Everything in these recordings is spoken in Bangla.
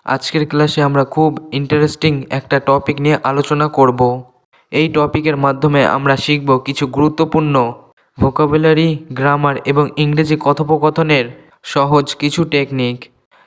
আজকের ক্লাসে আমরা খুব ইন্টারেস্টিং একটা টপিক নিয়ে আলোচনা করব। এই টপিকের মাধ্যমে আমরা শিখব কিছু গুরুত্বপূর্ণ ভোকাবুলারি, গ্রামার এবং ইংরেজি কথোপকথনের সহজ কিছু টেকনিক।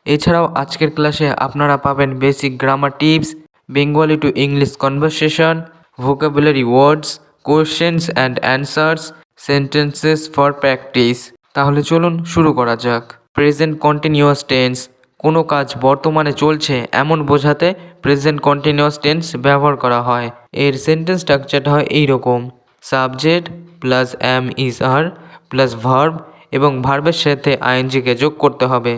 এছাড়াও আজকের ক্লাসে আপনারা পাবেন basic grammar tips, Bengali to English conversation, vocabulary words, questions and answers, sentences for practice. তাহলে চলুন শুরু করা যাক। প্রেজেন্ট কন্টিনিউয়াস টেন্স, কোনো কাজ বর্তমানে চলছে এমন বোঝাতে প্রেজেন্ট কন্টিনিউয়াস টেন্স ব্যবহার করা হয়। এর সেন্টেন্স স্ট্রাকচারটা হয় এইরকম: subject plus am is are plus verb এবং ভার্বের সাথে আইএনজিকে যোগ করতে হবে।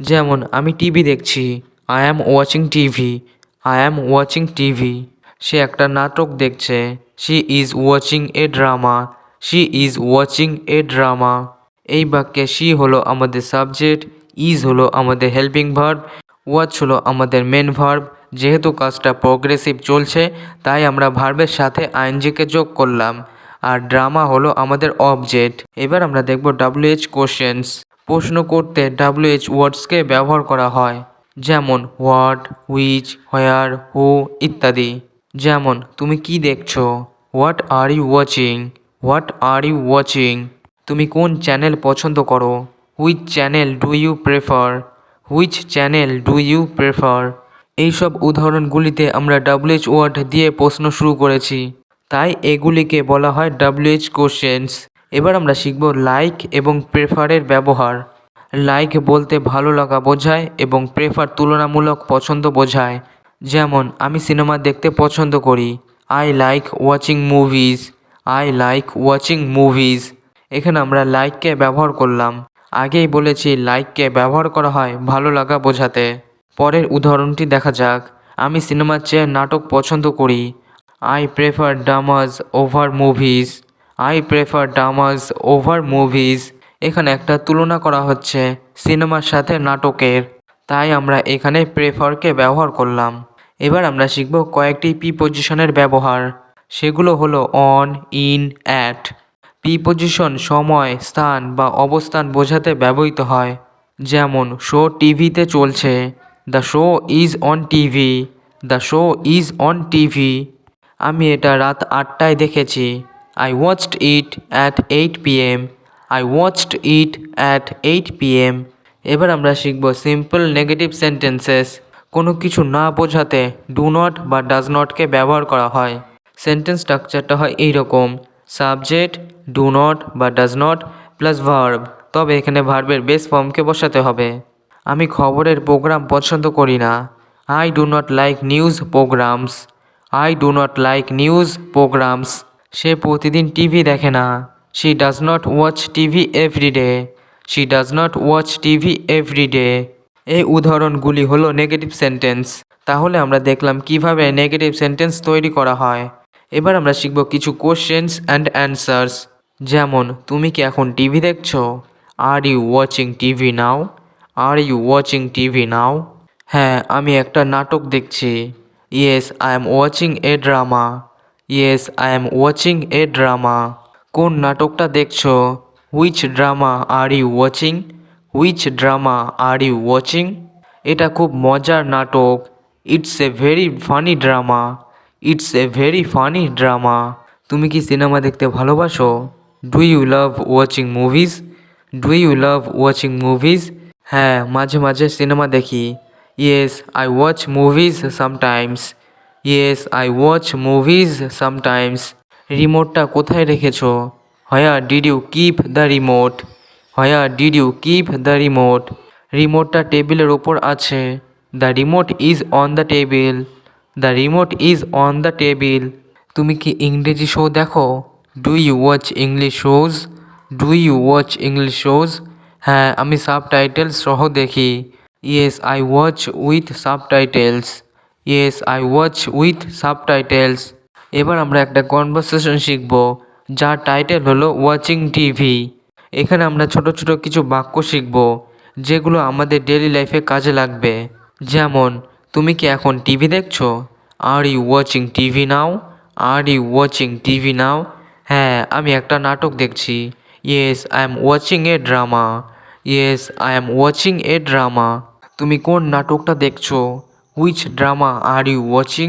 যেমন আমি টিভি দেখছি, I am watching TV. I am watching TV. সে একটা নাটক দেখছে, she is watching a drama. She is watching a drama. এই বাক্যে শি হলো আমাদের সাবজেক্ট, ইজ হলো আমাদের হেল্পিং ভার্ব, ওয়াচ হলো আমাদের মেন ভার্ব। যেহেতু কাজটা প্রগ্রেসিভ চলছে তাই আমরা ভার্বের সাথে আইএনজিকে যোগ করলাম, আর ড্রামা হলো আমাদের অবজেক্ট। এবার আমরা দেখব WH কোশ্চেন্স। প্রশ্ন করতে WH ওয়ার্ডসকে ব্যবহার করা হয়, যেমন হোয়াট, হুইচ, হোয়ার, হু ইত্যাদি। যেমন তুমি কি দেখছো? What are you watching? What are you watching? তুমি কোন চ্যানেল পছন্দ করো? Which channel do you prefer? Which channel do you prefer? এইসব উদাহরণগুলিতে আমরা WH ওয়ার্ড দিয়ে প্রশ্ন শুরু করেছি, তাই এগুলিকে বলা হয় WH কোশ্চেন্স। এবার আমরা শিখব লাইক এবং প্রেফারের ব্যবহার। লাইক বলতে ভালো লাগা বোঝায় এবং প্রেফার তুলনামূলক পছন্দ বোঝায়। যেমন আমি সিনেমা দেখতে পছন্দ করি, I like watching movies. I like watching movies. এখানে আমরা লাইককে ব্যবহার করলাম। আগেই বলেছি লাইককে ব্যবহার করা হয় ভালো লাগা বোঝাতে। পরের উদাহরণটি দেখা যাক। আমি সিনেমার চেয়ে নাটক পছন্দ করি, I prefer dramas over movies. I prefer dramas over movies. এখানে একটা তুলনা করা হচ্ছে সিনেমার সাথে নাটকের, তাই আমরা এখানে প্রেফারকে ব্যবহার করলাম। এবার আমরা শিখব কয়েকটি প্রিপজিশনের ব্যবহার। সেগুলো হলো অন, ইন, অ্যাট। প্রিপজিশন সময়, স্থান বা অবস্থান বোঝাতে ব্যবহৃত হয়। যেমন শো টিভিতে চলছে, the show is on TV. The show is on TV. আমি এটা রাত 8টায় দেখেছি, I watched it at 8 PM। I watched it at 8 PM। এবার আমরা শিখব সিম্পল নেগেটিভ সেন্টেন্সেস। কোনো কিছু না বোঝাতে ডু নট বা ডাজ নটকে ব্যবহার করা হয়। সেন্টেন্স স্ট্রাকচারটা হয় এইরকম: সাবজেক্ট, ডু নট বা ডাজ নট প্লাস ভার্ব, তবে এখানে ভার্বের বেস ফর্মকে বসাতে হবে। আমি খবরের প্রোগ্রাম পছন্দ করি না, I do not like news programs. I do not like news programs. সে প্রতিদিন টিভি দেখে না, she does not watch TV every day. She does not watch TV every day. এই উদাহরণগুলি হলো নেগেটিভ সেন্টেন্স। তাহলে আমরা দেখলাম কিভাবে নেগেটিভ সেন্টেন্স তৈরি করা হয়। এবার আমরা শিখব কিছু কোশ্চেন্স অ্যান্ড অ্যান্সার্স। যেমন তুমি কি এখন টিভি দেখছো? Are you watching TV now? Are you watching TV now? হ্যাঁ, আমি একটা নাটক দেখছি, yes I am watching a drama. Yes I am watching a drama. কোন নাটকটা দেখছো? Which drama are you watching? Which drama are you watching? এটা খুব মজার নাটক, it's a very funny drama. It's a very funny drama. তুমি কি সিনেমা দেখতে ভালোবাসো? Do you love watching movies? Do you love watching movies? হ্যাঁ, মাঝে মাঝে সিনেমা দেখি, yes I watch movies sometimes. Yes I watch movies sometimes. রিমোটটা কোথায় রেখেছো? Where did you keep the remote? Where did you keep the remote? রিমোটটা টেবিলের ওপর আছে, the remote is on the table. The remote is on the table. তুমি কি ইংরেজি শো দেখো? Do you watch English shows? Do you watch English shows? হ্যাঁ, আমি সাবটাইটেলস সহ দেখি, yes I watch with subtitles. Yes I watch with subtitles. এবার আমরা একটা কনভারসেশন শিখব, যার টাইটেল হলো ওয়াচিং টিভি। এখানে আমরা ছোট ছোট কিছু বাক্য শিখব, যেগুলো আমাদের ডেইলি লাইফে কাজে লাগবে। যেমন তুমি কি এখন টিভি দেখছো? Are you watching TV now? Are you watching TV now? হ্যাঁ, আমি একটা নাটক দেখছি, yes I am watching a drama. Yes I am watching a drama. তুমি কোন নাটকটা দেখছো? Which drama are you watching?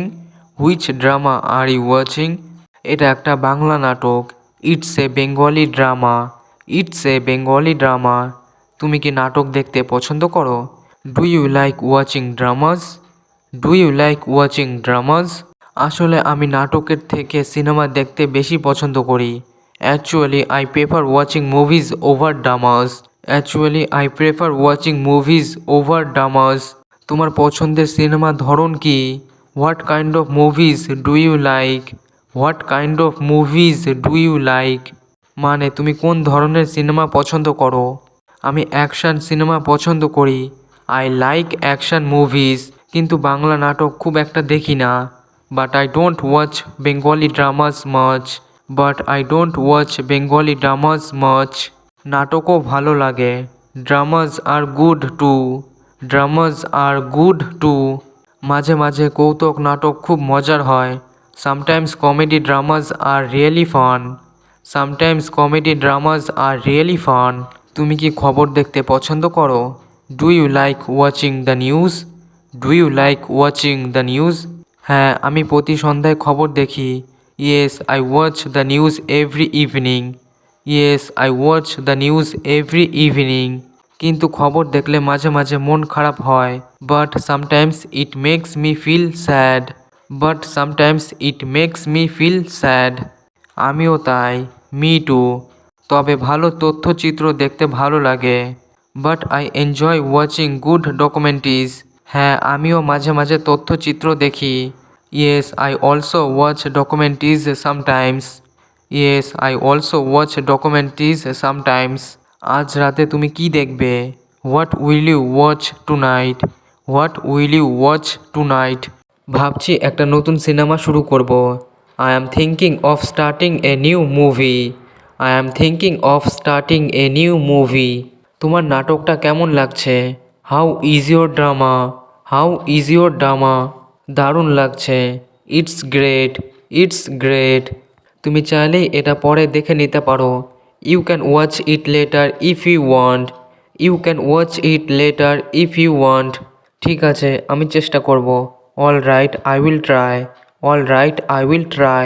Which drama are you watching? এটা একটা বাংলা নাটক। It's a Bengali drama. It's a Bengali drama. তুমি কি নাটক দেখতে পছন্দ করো? Do you like watching dramas? Do you like watching dramas? আসলে আমি নাটকের থেকে সিনেমা দেখতে বেশি পছন্দ করি। Actually I prefer watching movies over dramas. Actually I prefer watching movies over dramas. তোমার পছন্দের সিনেমার ধরন কি? What kind of movies do you like? What kind of movies do you like? মানে তুমি কোন ধরনের সিনেমা পছন্দ করো? আমি অ্যাকশন সিনেমা পছন্দ করি। I like action movies. কিন্তু বাংলা নাটক খুব একটা দেখি না। But I don't watch Bengali dramas much. But I don't watch Bengali dramas much. নাটকও ভালো লাগে। Dramas are good too. Dramas are good too. মাঝে মাঝে কৌতুক নাটক খুব মজার হয়। Sometimes comedy dramas are really fun. Sometimes comedy dramas are really fun. তুমি কি খবর দেখতে পছন্দ করো? Do you like watching the news? Do you like watching the news? হ্যাঁ, আমি প্রতি সন্ধ্যায় খবর দেখি। Yes I watch the news every evening. Yes I watch the news every evening. কিন্তু খবর দেখলে মাঝে মাঝে মন খারাপ হয়। But sometimes it makes me feel sad. But sometimes it makes me feel sad. আমিও তাই। Me too. তবে ভালো তথ্যচিত্র দেখতে ভালো লাগে। But I enjoy watching good documentaries. হ্যাঁ, আমিও মাঝে মাঝে তথ্যচিত্র দেখি। Yes I also watch documentaries sometimes. Yes I also watch documentaries sometimes. আজ রাতে তুমি কি দেখবে? What will you watch tonight? What will you watch tonight? ভাবছি একটা নতুন সিনেমা শুরু করব। I am thinking of starting a new movie. I am thinking of starting a new movie. তোমার নাটকটা কেমন লাগছে? How is your drama? How is your drama? দারুণ লাগছে। It's great. It's great. তুমি চাইলেই এটা পরে দেখে নিতে পারো। You can watch it later if you want. You can watch it later if you want. ঠিক আছে, আমি চেষ্টা করব। All right I will try. All right I will try.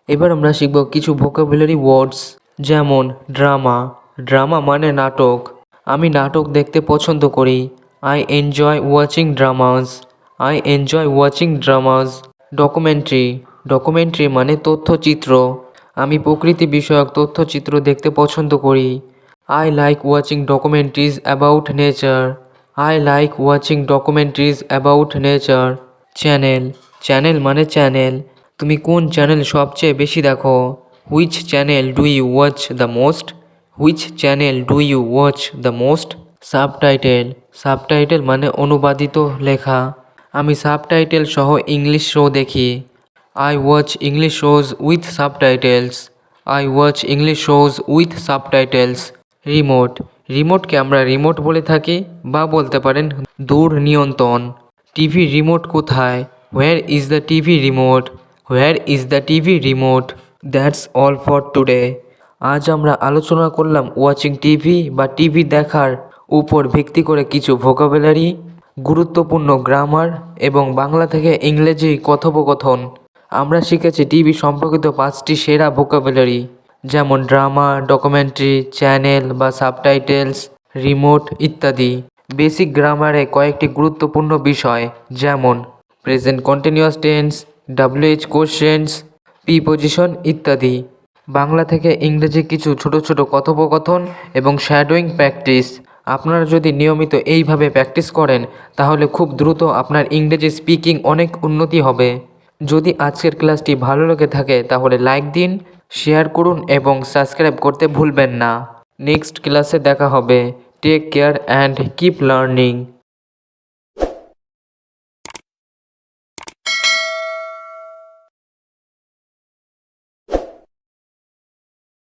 এবার আমরা শিখব কিছু ভোকাবুলারি ওয়ার্ডস। যেমন ড্রামা। ড্রামা মানে নাটক। আমি নাটক দেখতে পছন্দ করি। I enjoy watching dramas. I enjoy watching dramas. Documentary. Documentary মানে তথ্যচিত্র। আমি প্রকৃতি বিষয়ক তথ্যচিত্র দেখতে পছন্দ করি। I like watching documentaries about nature. I like watching documentaries about nature. Channel. Channel মানে চ্যানেল। তুমি কোন চ্যানেল সবচেয়ে বেশি দেখো? Which channel do you watch the most? Which channel do you watch the most? Subtitle. Subtitle মানে অনুবাদিত লেখা। আমি সাবটাইটেল সহ ইংলিশ শো দেখি। I watch English shows with subtitles. I watch English shows with subtitles. Remote. রিমোটকে আমরা রিমোট বলে থাকি বা বলতে পারেন দূর নিয়ন্ত্রণ। টিভি রিমোট কোথায়? Where is the TV remote? Where is the TV remote? That's all for today. আজ আমরা আলোচনা করলাম ওয়াচিং টিভি বা টিভি দেখার উপর ভিত্তি করে কিছু ভোকাবুলারি, গুরুত্বপূর্ণ গ্রামার এবং বাংলা থেকে ইংরেজি কথোপকথন। আমরা শিখেছি টিভি সম্পর্কিত 5টি সেরা ভোকাবুলারি, যেমন ড্রামা, ডকুমেন্টারি, চ্যানেল বা সাবটাইটেলস, রিমোট ইত্যাদি। বেসিক গ্রামারে কয়েকটি গুরুত্বপূর্ণ বিষয়, যেমন present continuous tense, WH questions, preposition ইত্যাদি। বাংলা থেকে ইংরেজি কিছু ছোট ছোট কথোপকথন এবং শ্যাডোয়িং প্র্যাকটিস। আপনারা যদি নিয়মিত এইভাবে প্র্যাকটিস করেন তাহলে খুব দ্রুত আপনার ইংরেজি স্পিকিং অনেক উন্নতি হবে। যদি আজকের ক্লাসটি ভালো লেগে থাকে তাহলে লাইক দিন, শেয়ার করুন এবং সাবস্ক্রাইব করতে ভুলবেন না। নেক্সট ক্লাসে দেখা হবে। Take care and keep learning.